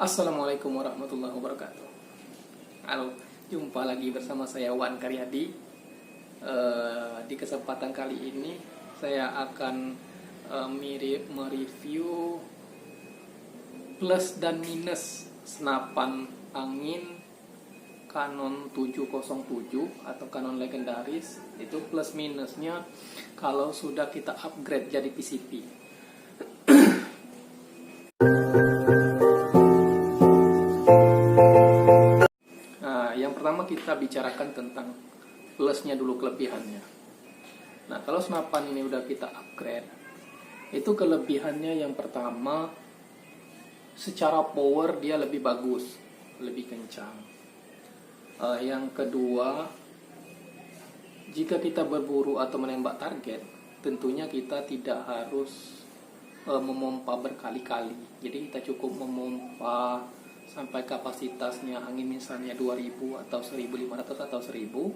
Assalamualaikum warahmatullahi wabarakatuh. Halo, jumpa lagi bersama saya Wan Karyadi. Di kesempatan kali ini saya akan mereview plus dan minus senapan angin Canon 707 atau Canon legendaris. Itu plus minusnya kalau sudah kita upgrade jadi PCP. Yang pertama kita bicarakan tentang plusnya dulu, kelebihannya. Nah, kalau senapan ini udah kita upgrade, itu kelebihannya yang pertama, secara power dia lebih bagus, lebih kencang. Yang kedua, jika kita berburu atau menembak target, tentunya kita tidak harus memompa berkali-kali. Jadi kita cukup memompa sampai kapasitasnya angin misalnya 2000 atau 1500 atau 1000,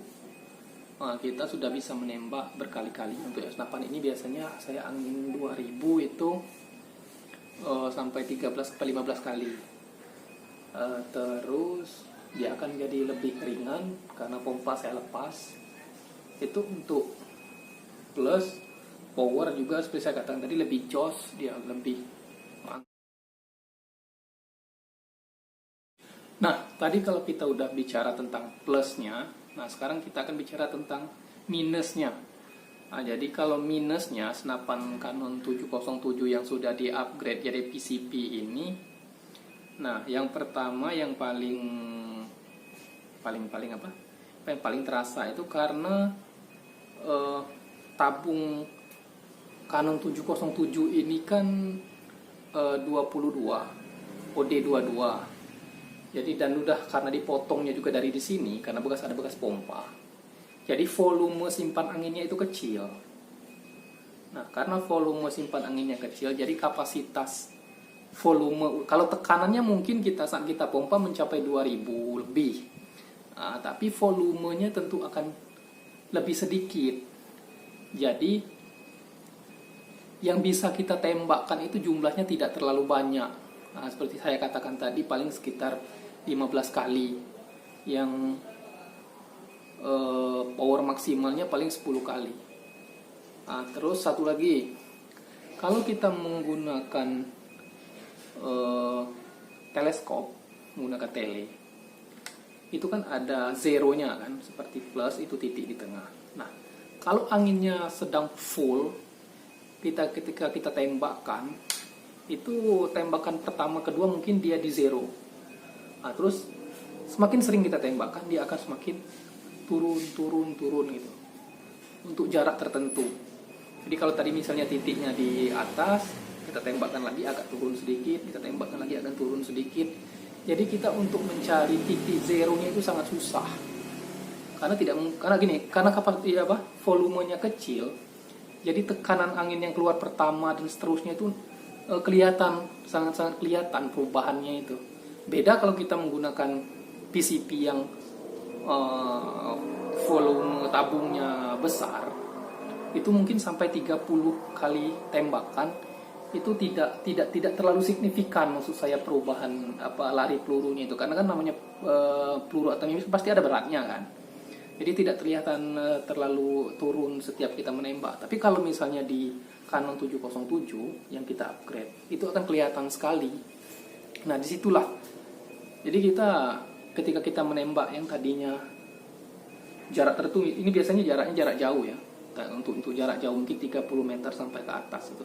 kita sudah bisa menembak berkali-kali. Untuk senapan ini biasanya saya angin 2000 itu sampai 13-15 kali. Terus dia akan jadi lebih ringan karena pompa saya lepas. Itu untuk plus. Power juga seperti saya katakan tadi lebih jos, dia lebih. Nah, tadi kalau kita udah bicara tentang plusnya, nah sekarang kita akan bicara tentang minusnya. Nah, jadi kalau minusnya senapan Canon 707 yang sudah di-upgrade jadi PCP ini, nah yang pertama yang paling terasa itu karena tabung Canon 707 ini kan 22 OD22. Jadi dan udah karena dipotongnya juga dari di sini karena ada bekas pompa. Jadi volume simpan anginnya itu kecil. Nah, karena volume simpan anginnya kecil, jadi kapasitas volume, kalau tekanannya mungkin saat kita pompa mencapai 2000 lebih. Nah, tapi volumenya tentu akan lebih sedikit. Jadi yang bisa kita tembakkan itu jumlahnya tidak terlalu banyak. Nah, seperti saya katakan tadi, paling sekitar 15 kali. Yang power maksimalnya paling 10 kali. Nah, terus satu lagi, kalau kita menggunakan teleskop, menggunakan tele, itu kan ada zeronya kan, seperti plus itu titik di tengah. Nah, kalau anginnya sedang full, ketika kita tembakkan, itu tembakan pertama kedua mungkin dia di zero. Nah, terus semakin sering kita tembakkan, dia akan semakin turun gitu untuk jarak tertentu. Jadi kalau tadi misalnya titiknya di atas, kita tembakkan lagi agak turun sedikit, kita tembakkan lagi akan turun sedikit. Jadi kita untuk mencari titik zeronya itu sangat susah. Karena volumenya kecil. Jadi tekanan angin yang keluar pertama dan seterusnya itu sangat kelihatan perubahannya itu. Beda kalau kita menggunakan PCP yang volume tabungnya besar, itu mungkin sampai 30 kali tembakan itu tidak terlalu signifikan, maksud saya perubahan lari pelurunya itu, karena kan namanya peluru atau mimis pasti ada beratnya kan. Jadi tidak terlihatan terlalu turun setiap kita menembak. Tapi kalau misalnya di Canon 707 yang kita upgrade, itu akan kelihatan sekali. Nah, disitulah. Jadi ketika kita menembak yang tadinya jarak tertentu, ini biasanya jarak jauh ya. Untuk jarak jauh mungkin 30 meter sampai ke atas itu.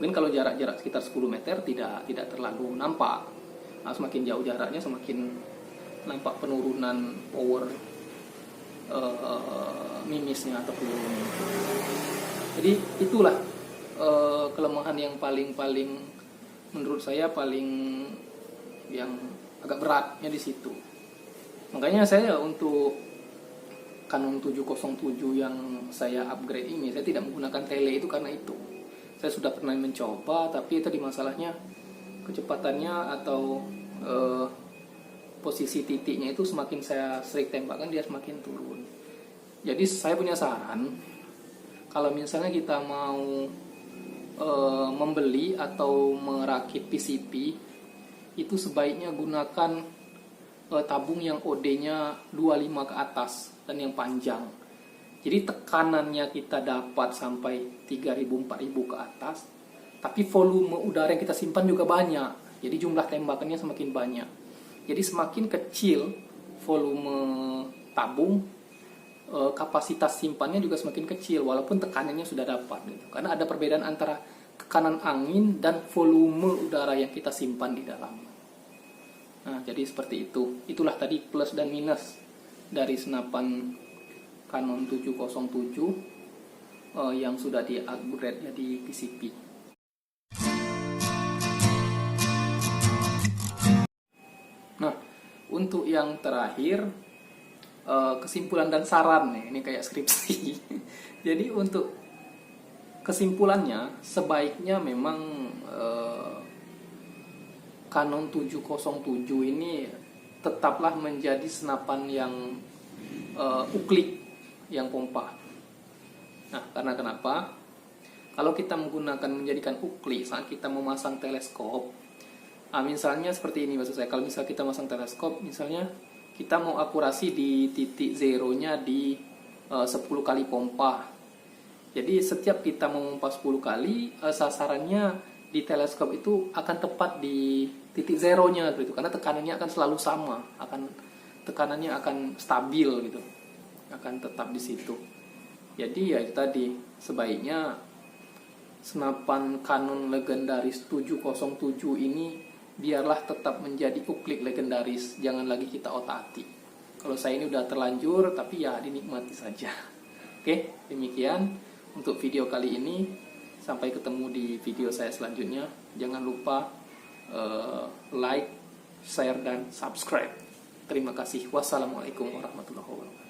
Mungkin kalau jarak sekitar 10 meter tidak terlalu nampak. Nah, semakin jauh jaraknya semakin nampak penurunan power mimisnya atau pelurunya. Jadi itulah kelemahan yang paling menurut saya yang agak beratnya di situ. Makanya saya untuk Canon 707 yang saya upgrade ini, saya tidak menggunakan tele itu karena itu. Saya sudah pernah mencoba, tapi tadi masalahnya kecepatannya atau posisi titiknya itu semakin saya sering tembakkan, dia semakin turun. Jadi saya punya saran, kalau misalnya kita mau membeli atau merakit PCP itu sebaiknya gunakan tabung yang OD-nya 25 ke atas dan yang panjang. Jadi tekanannya kita dapat sampai 3000-4000 ke atas, tapi volume udara yang kita simpan juga banyak. Jadi jumlah tembakannya semakin banyak. Jadi semakin kecil volume tabung, kapasitas simpannya juga semakin kecil walaupun tekanannya sudah dapat gitu. Karena ada perbedaan antara tekanan angin dan volume udara yang kita simpan di dalam. Nah, jadi seperti itu. Itulah tadi plus dan minus dari senapan Canon 707 yang sudah di-upgrade jadi PCP. Nah, untuk yang terakhir, kesimpulan dan saran nih, ini kayak skripsi. Jadi untuk kesimpulannya, sebaiknya memang Canon 707 ini tetaplah menjadi senapan yang uklik, yang pompa. Nah, karena kenapa? Kalau kita menjadikan uklik saat kita memasang teleskop, misalnya seperti ini maksud saya. Kalau misalnya kita masang teleskop, misalnya kita mau akurasi di titik zeronya di 10 kali pompa. Jadi setiap kita memompa 10 kali, sasarannya di teleskop itu akan tepat di titik zeronya gitu. Karena tekanannya akan selalu sama, tekanannya akan stabil gitu. Akan tetap di situ. Jadi ya itu tadi, sebaiknya senapan Canon legendaris 707 ini biarlah tetap menjadi uklik legendaris, jangan lagi kita otak-atik. Kalau saya ini udah terlanjur, tapi ya dinikmati saja. Oke, demikian untuk video kali ini. Sampai ketemu di video saya selanjutnya. Jangan lupa like, share, dan subscribe. Terima kasih. Wassalamualaikum warahmatullahi wabarakatuh.